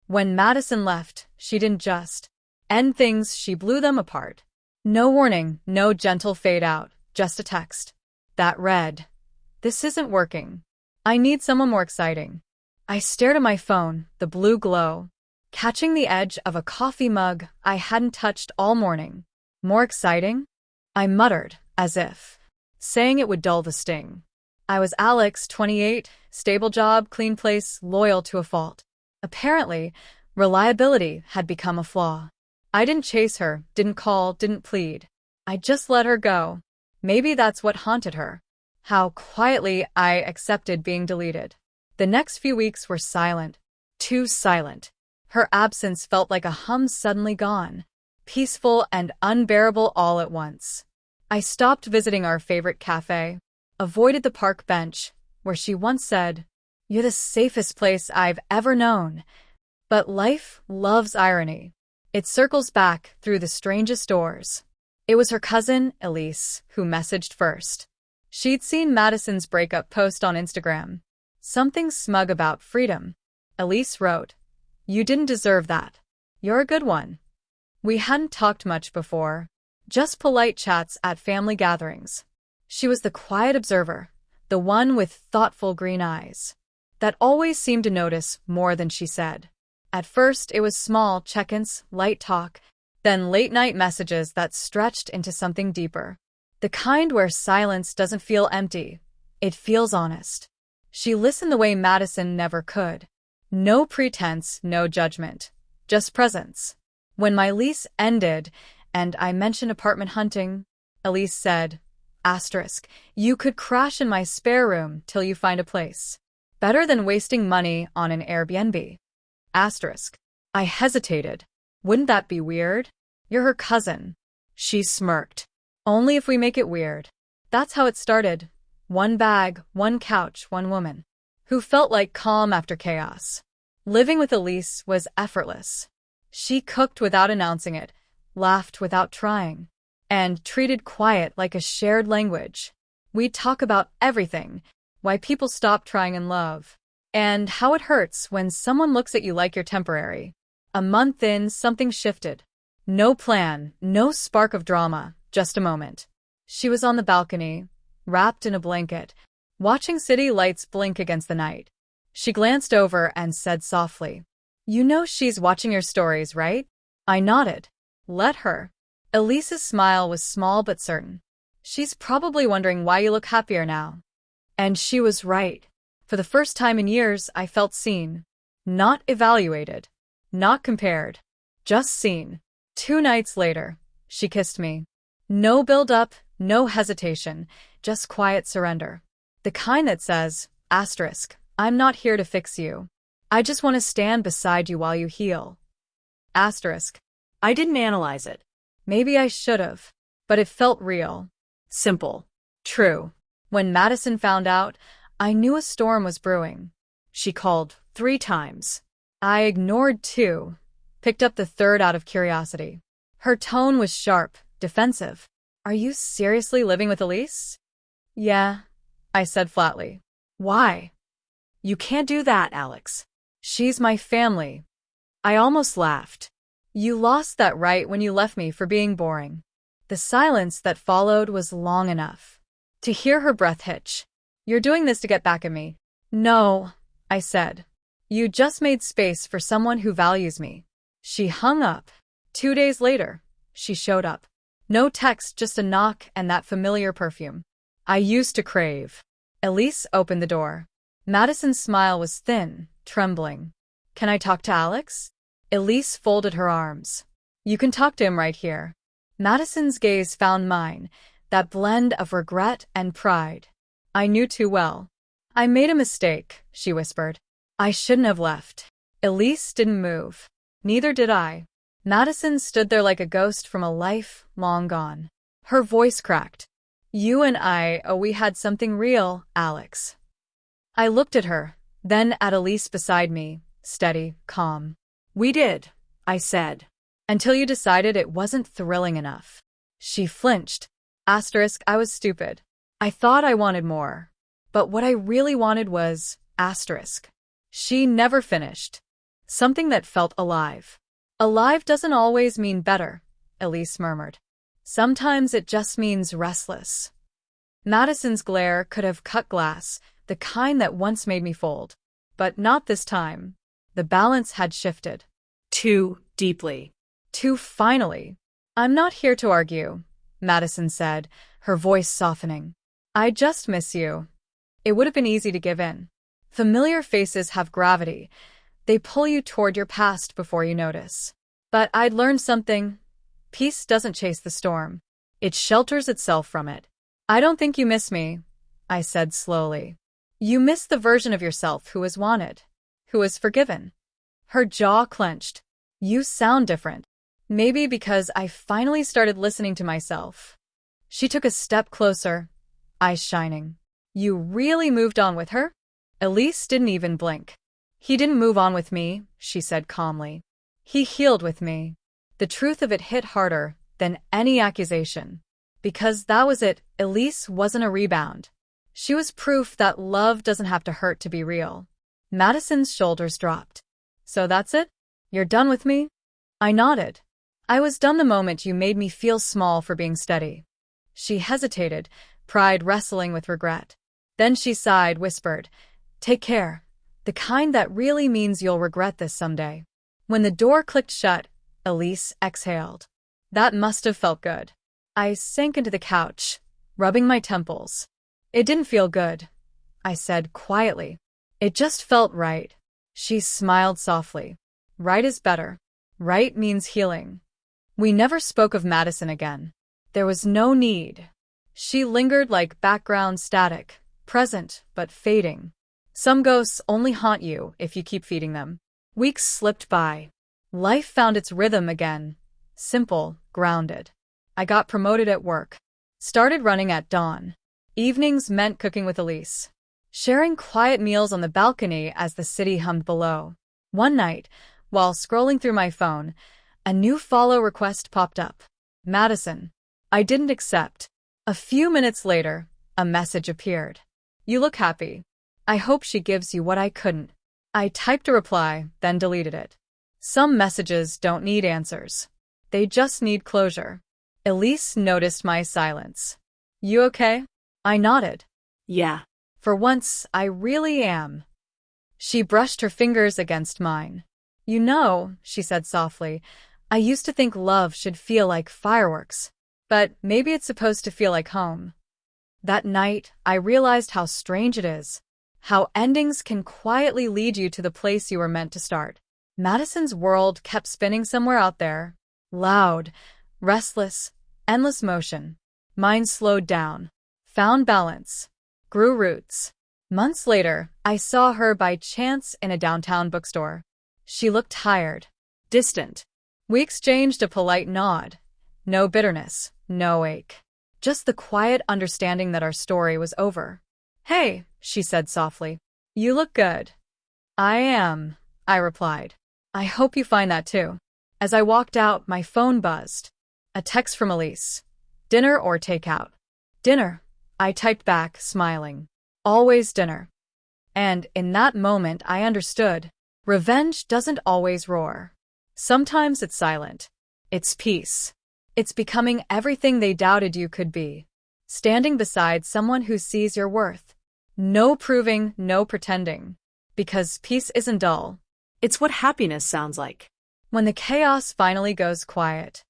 When Madison left, she didn't just end things, she blew them apart. No warning, no gentle fade out, just a text that read, "This isn't working. I need someone more exciting." I stared at my phone, the blue glow, catching the edge of a coffee mug I hadn't touched all morning. More exciting? I muttered, as if saying it would dull the sting. I was Alex, 28, stable job, clean place, loyal to a fault. Apparently, reliability had become a flaw. I didn't chase her, didn't call, didn't plead. I just let her go. Maybe that's what haunted her. How quietly I accepted being deleted. The next few weeks were silent. Too silent. Her absence felt like a hum suddenly gone. Peaceful and unbearable all at once. I stopped visiting our favorite cafe. Avoided the park bench, where she once said, "You're the safest place I've ever known." But life loves irony. It circles back through the strangest doors. It was her cousin, Elise, who messaged first. She'd seen Madison's breakup post on Instagram. Something smug about freedom. Elise wrote, "You didn't deserve that. You're a good one." We hadn't talked much before. Just polite chats at family gatherings. She was the quiet observer, the one with thoughtful green eyes, that always seemed to notice more than she said. At first, it was small check-ins, light talk, then late-night messages that stretched into something deeper. The kind where silence doesn't feel empty, it feels honest. She listened the way Madison never could. No pretense, no judgment, just presence. When my lease ended and I mentioned apartment hunting, Elise said, asterisk, "You could crash in my spare room till you find a place. Better than wasting money on an Airbnb." Asterisk. I hesitated. Wouldn't that be weird? You're her cousin. She smirked. Only if we make it weird. That's how it started. One bag, one couch, one woman. Who felt like calm after chaos. Living with Elise was effortless. She cooked without announcing it, laughed without trying, and treated quiet like a shared language. We'd talk about everything, why people stop trying in love, and how it hurts when someone looks at you like you're temporary. A month in, something shifted. No plan, no spark of drama, just a moment. She was on the balcony, wrapped in a blanket, watching city lights blink against the night. She glanced over and said softly, "You know she's watching your stories, right?" I nodded. Let her. Elise's smile was small but certain. "She's probably wondering why you look happier now." And she was right. For the first time in years, I felt seen. Not evaluated. Not compared. Just seen. 2 nights later, she kissed me. No build-up, no hesitation, just quiet surrender. The kind that says, asterisk, "I'm not here to fix you. I just want to stand beside you while you heal." Asterisk. I didn't analyze it. Maybe I should've. But it felt real. Simple. True. When Madison found out, I knew a storm was brewing. She called 3 times. I ignored 2, picked up the 3rd out of curiosity. Her tone was sharp, defensive. "Are you seriously living with Elise?" "Yeah," I said flatly. "Why?" "You can't do that, Alex. She's my family." I almost laughed. "You lost that right when you left me for being boring." The silence that followed was long enough to hear her breath hitch. "You're doing this to get back at me." "No," I said. "You just made space for someone who values me." She hung up. 2 days later, she showed up. No text, just a knock and that familiar perfume I used to crave. Elise opened the door. Madison's smile was thin, trembling. "Can I talk to Alex?" Elise folded her arms. "You can talk to him right here." Madison's gaze found mine, that blend of regret and pride. I knew too well. "I made a mistake," she whispered. "I shouldn't have left." Elise didn't move. Neither did I. Madison stood there like a ghost from a life long gone. Her voice cracked. "You and we had something real, Alex." I looked at her, then at Elise beside me, steady, calm. "We did," I said. "Until you decided it wasn't thrilling enough." She flinched. Asterisk, I was stupid. I thought I wanted more. But what I really wanted was, asterisk. She never finished. Something that felt alive. Alive doesn't always mean better, Elise murmured. Sometimes it just means restless. Madison's glare could have cut glass, the kind that once made me fold. But not this time. The balance had shifted. Too deeply. Too finally. I'm not here to argue, Madison said, her voice softening. I just miss you. It would have been easy to give in. Familiar faces have gravity. They pull you toward your past before you notice. But I'd learned something. Peace doesn't chase the storm. It shelters itself from it. I don't think you miss me, I said slowly. You miss the version of yourself who was wanted, who was forgiven. Her jaw clenched. You sound different. Maybe because I finally started listening to myself. She took a step closer, eyes shining. You really moved on with her? Elise didn't even blink. He didn't move on with me, she said calmly. He healed with me. The truth of it hit harder than any accusation. Because that was it, Elise wasn't a rebound. She was proof that love doesn't have to hurt to be real. Madison's shoulders dropped. So that's it? You're done with me? I nodded. I was done the moment you made me feel small for being steady. She hesitated, pride wrestling with regret. Then she sighed, whispered, Take care. The kind that really means you'll regret this someday. When the door clicked shut, Elise exhaled. That must have felt good. I sank into the couch, rubbing my temples. It didn't feel good, I said quietly. It just felt right. She smiled softly. Right is better. Right means healing. We never spoke of Madison again. There was no need. She lingered like background static, present but fading. Some ghosts only haunt you if you keep feeding them. Weeks slipped by. Life found its rhythm again. Simple, grounded. I got promoted at work. Started running at dawn. Evenings meant cooking with Elise. Sharing quiet meals on the balcony as the city hummed below. One night, while scrolling through my phone, a new follow request popped up. Madison. I didn't accept. A few minutes later, a message appeared. You look happy. I hope she gives you what I couldn't. I typed a reply, then deleted it. Some messages don't need answers. They just need closure. Elise noticed my silence. You okay? I nodded. Yeah. For once, I really am. She brushed her fingers against mine. You know, she said softly, I used to think love should feel like fireworks. But maybe it's supposed to feel like home. That night, I realized how strange it is. How endings can quietly lead you to the place you were meant to start. Madison's world kept spinning somewhere out there. Loud, restless, endless motion. Mine slowed down. Found balance. Grew roots. Months later, I saw her by chance in a downtown bookstore. She looked tired. Distant. We exchanged a polite nod. No bitterness. No ache. Just the quiet understanding that our story was over. Hey, she said softly. You look good. I am, I replied. I hope you find that too. As I walked out, my phone buzzed. A text from Elise. Dinner or takeout? Dinner, I typed back, smiling. Always dinner. And in that moment, I understood. Revenge doesn't always roar. Sometimes it's silent. It's peace. It's becoming everything they doubted you could be. Standing beside someone who sees your worth. No proving, no pretending. Because peace isn't dull. It's what happiness sounds like. When the chaos finally goes quiet.